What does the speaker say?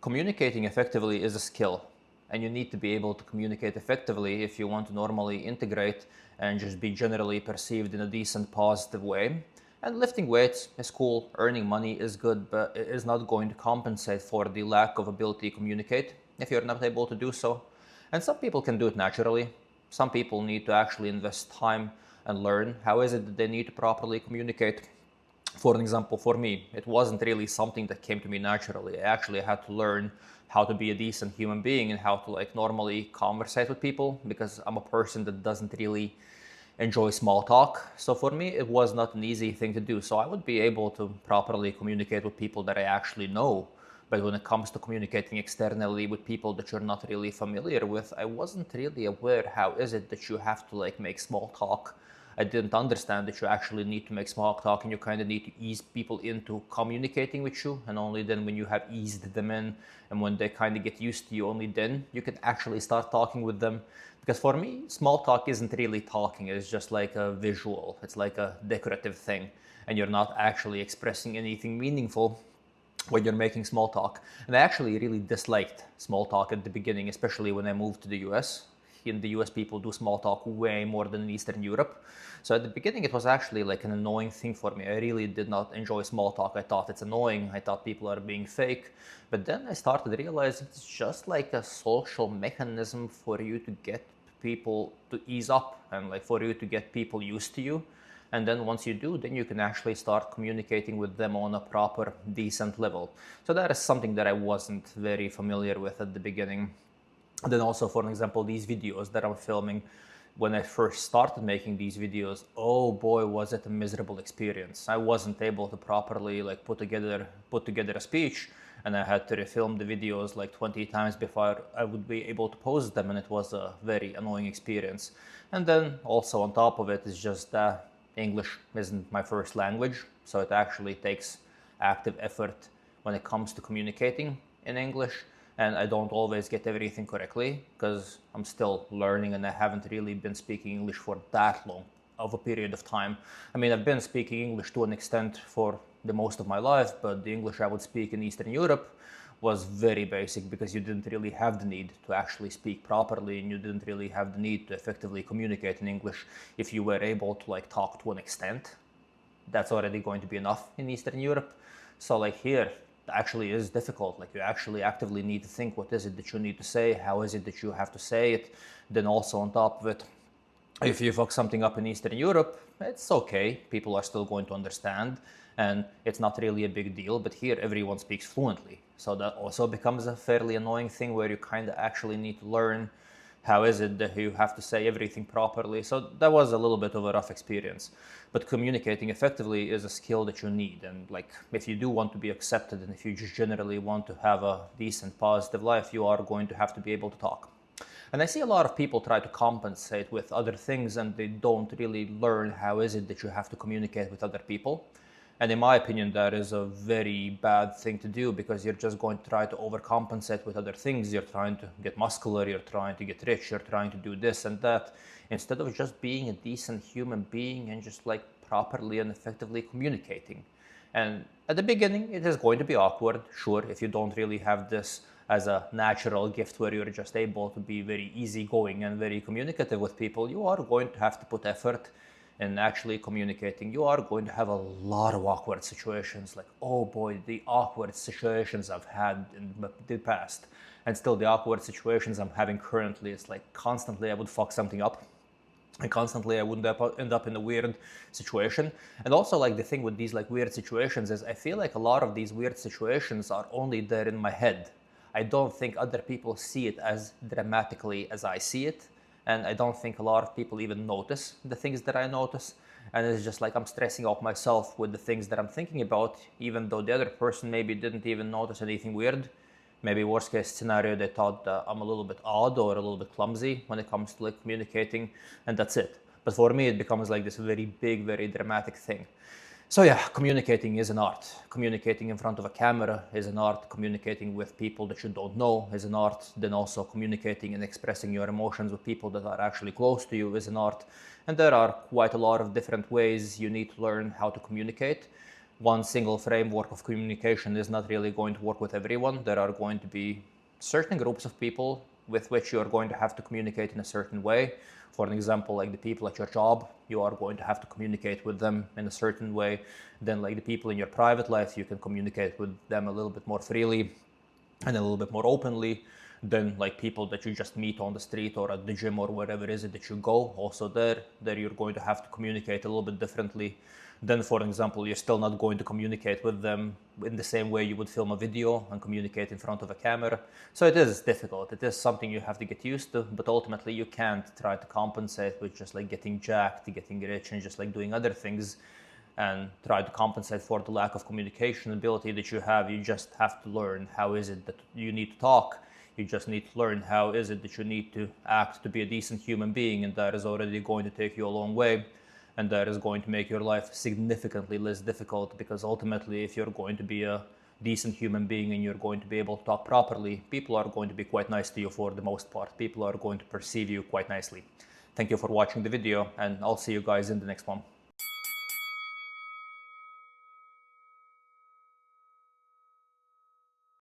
Communicating effectively is a skill, and you need to be able to communicate effectively if you want to normally integrate and just be generally perceived in a decent, positive way. And lifting weights is cool, earning money is good, but it is not going to compensate for the lack of ability to communicate if you're not able to do so. And some people can do it naturally. Some people need to actually invest time and learn how is it that they need to properly communicate. For an example, for me, it wasn't really something that came to me naturally. I actually had to learn how to be a decent human being and how to normally conversate with people, because I'm a person that doesn't really enjoy small talk. So for me, it was not an easy thing to do. So I would be able to properly communicate with people that I actually know. But when it comes to communicating externally with people that you're not really familiar with, I wasn't really aware how is it that you have to make small talk. I didn't understand that you actually need to make small talk and you kind of need to ease people into communicating with you. And only then when you have eased them in and when they kind of get used to you, only then you can actually start talking with them. Because for me, small talk isn't really talking. It's just like a visual. It's like a decorative thing. And you're not actually expressing anything meaningful when you're making small talk. And I actually really disliked small talk at the beginning, especially when I moved to the US. In the US, people do small talk way more than in Eastern Europe. So at the beginning, it was actually like an annoying thing for me. I really did not enjoy small talk. I thought it's annoying. I thought people are being fake. But then I started realizing it's just like a social mechanism for you to get people to ease up and for you to get people used to you. And then once you do, then you can actually start communicating with them on a proper, decent level. So that is something that I wasn't very familiar with at the beginning. And then also, for example, these videos that I'm filming, when I first started making these videos, oh boy, was it a miserable experience. I wasn't able to properly put together a speech, and I had to refilm the videos 20 times before I would be able to post them, and it was a very annoying experience. And then also on top of it is just that English isn't my first language, so it actually takes active effort when it comes to communicating in English. And I don't always get everything correctly because I'm still learning and I haven't really been speaking English for that long of a period of time. I mean, I've been speaking English to an extent for the most of my life, but the English I would speak in Eastern Europe was very basic because you didn't really have the need to actually speak properly and you didn't really have the need to effectively communicate in English. If you were able to talk to an extent, that's already going to be enough in Eastern Europe. So here, actually is difficult. You actually actively need to think, what is it that you need to say? How is it that you have to say it? Then also on top of it, if you fuck something up in Eastern Europe, it's okay. People are still going to understand and it's not really a big deal. But here everyone speaks fluently. So that also becomes a fairly annoying thing where you kind of actually need to learn how is it that you have to say everything properly. So that was a little bit of a rough experience. But communicating effectively is a skill that you need. And if you do want to be accepted and if you just generally want to have a decent, positive life, you are going to have to be able to talk. And I see a lot of people try to compensate with other things and they don't really learn how is it that you have to communicate with other people. And in my opinion, that is a very bad thing to do because you're just going to try to overcompensate with other things. You're trying to get muscular, you're trying to get rich, you're trying to do this and that, instead of just being a decent human being and just properly and effectively communicating. And at the beginning, it is going to be awkward, sure, if you don't really have this as a natural gift where you're just able to be very easygoing and very communicative with people. You are going to have to put effort in actually communicating. You are going to have a lot of awkward situations. Oh boy, the awkward situations I've had in the past, and still the awkward situations I'm having currently. It's constantly I would fuck something up, and constantly I would end up in a weird situation. And also the thing with these weird situations is I feel a lot of these weird situations are only there in my head. I don't think other people see it as dramatically as I see it. And I don't think a lot of people even notice the things that I notice. And it's just I'm stressing out myself with the things that I'm thinking about, even though the other person maybe didn't even notice anything weird. Maybe worst case scenario, they thought I'm a little bit odd or a little bit clumsy when it comes to communicating, and that's it. But for me, it becomes this very big, very dramatic thing. So yeah, communicating is an art. Communicating in front of a camera is an art. Communicating with people that you don't know is an art. Then also communicating and expressing your emotions with people that are actually close to you is an art. And there are quite a lot of different ways you need to learn how to communicate. one single framework of communication is not really going to work with everyone. There are going to be certain groups of people with which you are going to have to communicate in a certain way. For an example, like the people at your job, you are going to have to communicate with them in a certain way. Then like the people in your private life, you can communicate with them a little bit more freely and a little bit more openly. Then like people that you just meet on the street or at the gym or wherever it is that you go, also there you're going to have to communicate a little bit differently. Then, for example, you're still not going to communicate with them in the same way you would film a video and communicate in front of a camera. So it is difficult. It is something you have to get used to, but ultimately you can't try to compensate with just like getting jacked, getting rich, and just like doing other things and try to compensate for the lack of communication ability that you have. You just have to learn how is it that you need to talk. You just need to learn how is it that you need to act to be a decent human being, and that is already going to take you a long way. And that is going to make your life significantly less difficult, because ultimately, if you're going to be a decent human being and you're going to be able to talk properly, people are going to be quite nice to you for the most part. People are going to perceive you quite nicely. Thank you for watching the video, and I'll see you guys in the next one.